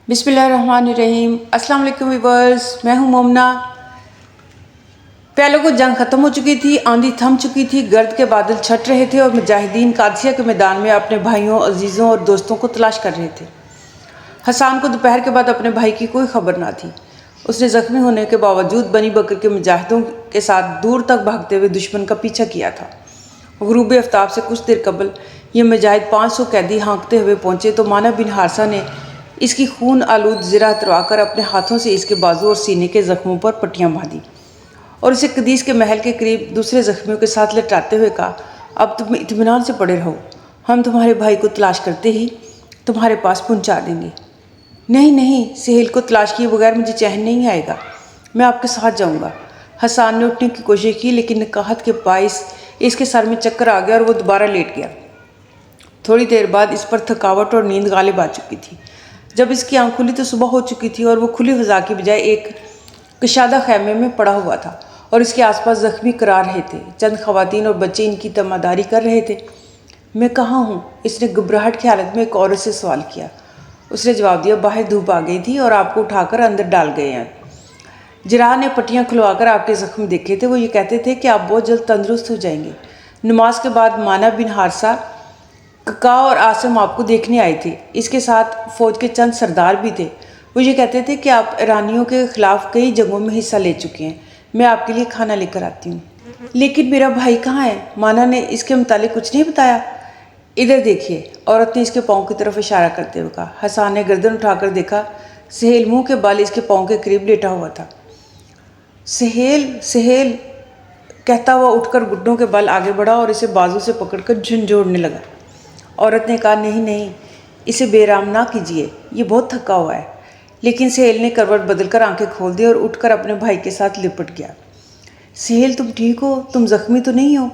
بسم اللہ الرحمن الرحیم۔ السلام علیکم ویورز، میں ہوں مومنہ۔ پہلے کو جنگ ختم ہو چکی تھی، آندھی تھم چکی تھی، گرد کے بادل چھٹ رہے تھے اور مجاہدین قادسیہ کے میدان میں اپنے بھائیوں، عزیزوں اور دوستوں کو تلاش کر رہے تھے۔ حسان کو دوپہر کے بعد اپنے بھائی کی کوئی خبر نہ تھی۔ اس نے زخمی ہونے کے باوجود بنی بکر کے مجاہدوں کے ساتھ دور تک بھاگتے ہوئے دشمن کا پیچھا کیا تھا۔ غروب آفتاب سے کچھ دیر قبل یہ مجاہد 500 قیدی ہانکتے ہوئے پہنچے تو مانا بن حارثہ نے اس کی خون آلود زرہ اتروا کر اپنے ہاتھوں سے اس کے بازو اور سینے کے زخموں پر پٹیاں باندھی اور اسے قدیس کے محل کے قریب دوسرے زخمیوں کے ساتھ لٹاتے ہوئے کہا، اب تم اطمینان سے پڑے رہو، ہم تمہارے بھائی کو تلاش کرتے ہی تمہارے پاس پہنچا دیں گے۔ نہیں، سہیل کو تلاش کیے بغیر مجھے چین نہیں آئے گا، میں آپ کے ساتھ جاؤں گا۔ حسان نے اٹھنے کی کوشش کی لیکن نکاہت کے باعث اس کے سر میں چکر آ گیا اور وہ دوبارہ لیٹ گیا۔ تھوڑی دیر بعد اس پر تھکاوٹ اور نیند غالب آ چکی تھی۔ جب اس کی آنکھ کھلی تو صبح ہو چکی تھی اور وہ کھلی فضا کی بجائے ایک کشادہ خیمے میں پڑا ہوا تھا اور اس کے آس پاس زخمی کرا رہے تھے۔ چند خواتین اور بچے ان کی تیمارداری کر رہے تھے۔ میں کہاں ہوں؟ اس نے گھبراہٹ کی حالت میں ایک عورت سے سوال کیا۔ اس نے جواب دیا، باہر دھوپ آ گئی تھی اور آپ کو اٹھا کر اندر ڈال گئے ہیں۔ جراح نے پٹیاں کھلوا کر آپ کے زخم دیکھے تھے، وہ یہ کہتے تھے کہ آپ بہت جلد تندرست ہو جائیں گے۔ نماز کے بعد مانا بن حارثہ ککا اور عاصم آپ کو دیکھنے آئے تھے، اس کے ساتھ فوج کے چند سردار بھی تھے۔ وہ یہ کہتے تھے کہ آپ ایرانیوں کے خلاف کئی جنگوں میں حصہ لے چکے ہیں، میں آپ کے لیے کھانا لے کر آتی ہوں۔ لیکن میرا بھائی کہاں ہے؟ مانا نے اس کے متعلق کچھ نہیں بتایا۔ ادھر دیکھیے، عورت نے اس کے پاؤں کی طرف اشارہ کرتے ہوئے کہا۔ حسان نے گردن اٹھا کر دیکھا، سہیل منہ کے بال اس کے پاؤں کے قریب لیٹا ہوا تھا۔ سہیل کہتا ہوا اٹھ کر گھٹنوں کے بل آگے بڑھا اور اسے بازو سے پکڑ کر جھنجھوڑنے لگا۔ عورت نے کہا، نہیں، اسے بے رحم نہ کیجیے، یہ بہت تھکا ہوا ہے۔ لیکن سہیل نے کروٹ بدل کر آنکھیں کھول دی اور اٹھ کر اپنے بھائی کے ساتھ لپٹ گیا۔ سہیل تم ٹھیک ہو؟ تم زخمی تو نہیں ہو؟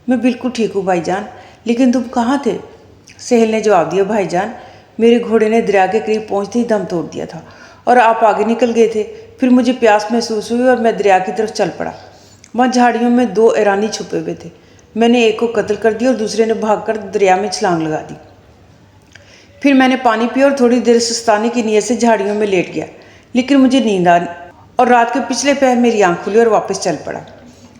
میں بالکل ٹھیک ہوں بھائی جان، لیکن تم کہاں تھے؟ سہیل نے جواب دیا، بھائی جان میرے گھوڑے نے دریا کے قریب پہنچتے ہی دم توڑ دیا تھا اور آپ آگے نکل گئے تھے، پھر مجھے پیاس محسوس ہوئی اور میں دریا کی طرف چل پڑا۔ وہاں جھاڑیوں میں 2 ایرانی چھپے ہوئے تھے، میں نے ایک کو قتل کر دیا اور دوسرے نے بھاگ کر دریا میں چھلانگ لگا دی۔ پھر میں نے پانی پیا اور تھوڑی دیر سستانے کی نیت سے جھاڑیوں میں لیٹ گیا، لیکن مجھے نیند آئی اور رات کے پچھلے پہر میری آنکھ کھلی اور واپس چل پڑا۔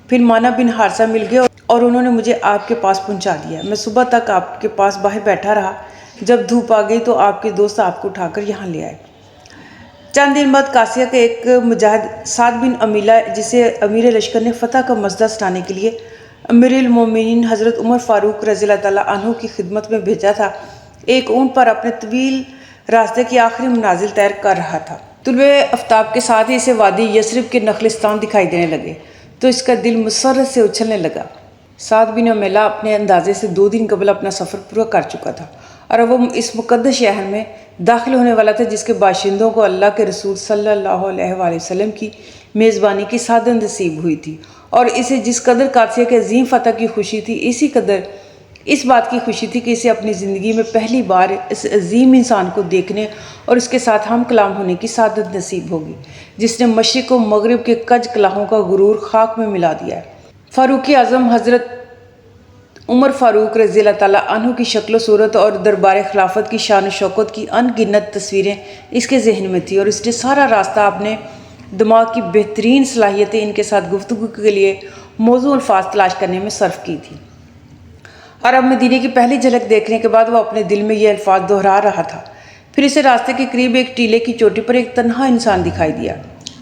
پھر مانا بن حارثہ مل گئے اور انہوں نے مجھے آپ کے پاس پہنچا دیا۔ میں صبح تک آپ کے پاس باہر بیٹھا رہا، جب دھوپ آ گئی تو آپ کے دوست آپ کو اٹھا کر یہاں لے آئے۔ چند دن بعد قادسیہ کا ایک مجاہد سعد بن عمیلہ، جسے امیر لشکر نے فتح کا مژدہ سنانے کے لیے امیر المومنین حضرت عمر فاروق رضی اللہ تعالیٰ عنہ کی خدمت میں بھیجا تھا، ایک اونٹ پر اپنے طویل راستے کی آخری منازل طے کر رہا تھا۔ طلوع آفتاب کے ساتھ ہی اسے وادی یثرب کے نخلستان دکھائی دینے لگے تو اس کا دل مسرت سے اچھلنے لگا۔ سعد بن عمیلہ اپنے اندازے سے 2 دن قبل اپنا سفر پورا کر چکا تھا اور وہ اس مقدس شہر میں داخل ہونے والا تھا جس کے باشندوں کو اللہ کے رسول صلی اللہ علیہ وآلہ وسلم کی میزبانی کی سعادت نصیب ہوئی تھی، اور اسے جس قدر قادسیہ کے عظیم فتح کی خوشی تھی، اسی قدر اس بات کی خوشی تھی کہ اسے اپنی زندگی میں پہلی بار اس عظیم انسان کو دیکھنے اور اس کے ساتھ ہم کلام ہونے کی سعادت نصیب ہوگی جس نے مشرق و مغرب کے کج کلاہوں کا غرور خاک میں ملا دیا ہے۔ فاروق اعظم حضرت عمر فاروق رضی اللہ تعالیٰ عنہ کی شکل و صورت اور دربار خلافت کی شان و شوکت کی ان گنت تصویریں اس کے ذہن میں تھیں، اور اس نے سارا راستہ اپنے دماغ کی بہترین صلاحیتیں ان کے ساتھ گفتگو کے لیے موزوں الفاظ تلاش کرنے میں صرف کی تھی۔ اور اب مدینے کی پہلی جھلک دیکھنے کے بعد وہ اپنے دل میں یہ الفاظ دہرا رہا تھا۔ پھر اسے راستے کے قریب ایک ٹیلے کی چوٹی پر ایک تنہا انسان دکھائی دیا۔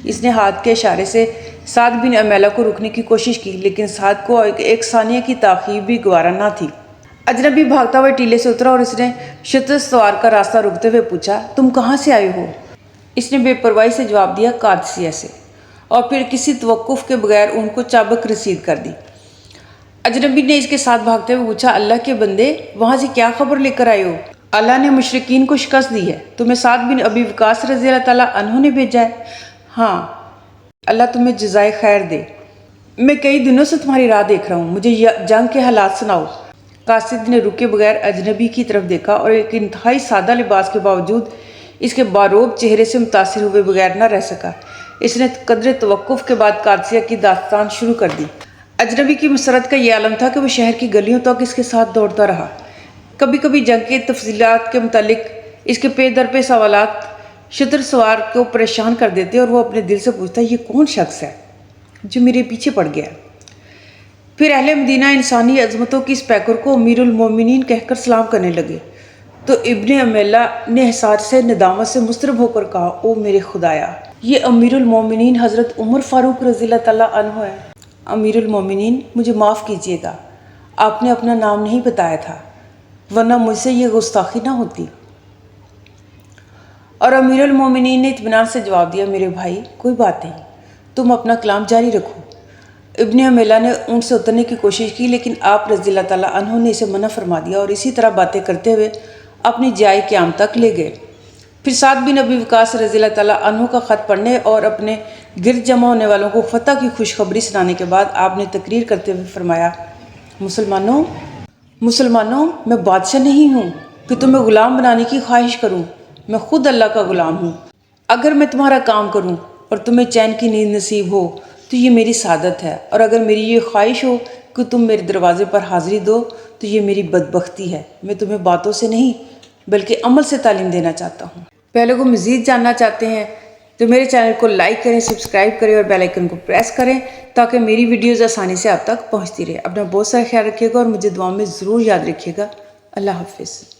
اس نے ہاتھ کے اشارے سے سعد بن عمیلہ کو روکنے کی کوشش کی، لیکن سعد کو ایک ثانیہ کی تاخیر بھی گوارا نہ تھی۔ اجنبی بھاگتا ہوا ٹیلے سے اترا اور اس نے شتر سوار کا راستہ روکتے ہوئے پوچھا، تم کہاں سے آئے ہو؟ اس نے بے پرواہی سے جواب دیا، قادسیہ سے، اور پھر کسی توقف کے بغیر ان کو چابک رسید کر دی۔ اجنبی نے اس کے ساتھ بھاگتے ہوئے پوچھا، اللہ کے بندے، وہاں سے کیا خبر لے کر آئے ہو؟ اللہ نے مشرکین کو شکست دی ہے، تمہیں سعد بن ابی وقاص رضی اللہ تعالیٰ عنہ نے بھیجا ہے؟ ہاں، اللہ تمہیں جزائے خیر دے، میں کئی دنوں سے تمہاری راہ دیکھ رہا ہوں، مجھے جنگ کے حالات سناؤ۔ قاصد نے رکے بغیر اجنبی کی طرف دیکھا اور ایک انتہائی سادہ لباس کے باوجود اس کے باروب چہرے سے متاثر ہوئے بغیر نہ رہ سکا۔ اس نے قدر توقف کے بعد قادسیہ کی داستان شروع کر دی۔ اجنبی کی مسرت کا یہ عالم تھا کہ وہ شہر کی گلیوں تک اس کے ساتھ دوڑتا رہا۔ کبھی کبھی جنگ کی تفصیلات کے متعلق اس کے پے در پہ سوالات شتر سوار کو پریشان کر دیتے اور وہ اپنے دل سے پوچھتا یہ کون شخص ہے جو میرے پیچھے پڑ گیا۔ پھر اہل مدینہ انسانی عظمتوں کی اس پیکر کو امیر المومنین کہہ کر سلام کرنے لگے تو ابن امیلہ نے احساس سے ندامت سے مضطرب ہو کر کہا او میرے خدایا، یہ امیر المومنین حضرت عمر فاروق رضی اللہ تعالیٰ عنہ ہے۔ امیر المومنین مجھے معاف کیجیے گا، آپ نے اپنا نام نہیں بتایا تھا، ورنہ مجھ سے یہ گستاخی نہ ہوتی۔ اور امیر المومنین نے اطمینان سے جواب دیا میرے بھائی کوئی بات نہیں، تم اپنا کلام جاری رکھو۔ ابن امیلہ نے اونٹ سے اترنے کی کوشش کی لیکن آپ رضی اللہ تعالیٰ عنہ نے اسے منع فرما دیا اور اسی طرح باتیں کرتے ہوئے اپنی جائے قیام تک لے گئے۔ پھر سعد بن ابی وقاص رضی اللہ تعالیٰ عنہ کا خط پڑھنے اور اپنے گرد جمع ہونے والوں کو فتح کی خوشخبری سنانے کے بعد آپ نے تقریر کرتے ہوئے فرمایا مسلمانوں میں بادشاہ نہیں ہوں کہ تمہیں غلام بنانے کی خواہش کروں، میں خود اللہ کا غلام ہوں۔ اگر میں تمہارا کام کروں اور تمہیں چین کی نیند نصیب ہو تو یہ میری سعادت ہے، اور اگر میری یہ خواہش ہو کہ تم میرے دروازے پر حاضری دو تو یہ میری بدبختی ہے۔ میں تمہیں باتوں سے نہیں بلکہ عمل سے تعلیم دینا چاہتا ہوں۔ پہلے کو مزید جاننا چاہتے ہیں تو میرے چینل کو لائک کریں، سبسکرائب کریں اور بیل آئیکن کو پریس کریں تاکہ میری ویڈیوز آسانی سے آپ تک پہنچتی رہے۔ اپنا بہت سارا خیال رکھیے گا اور مجھے دعا میں ضرور یاد رکھیے گا۔ اللہ حافظ۔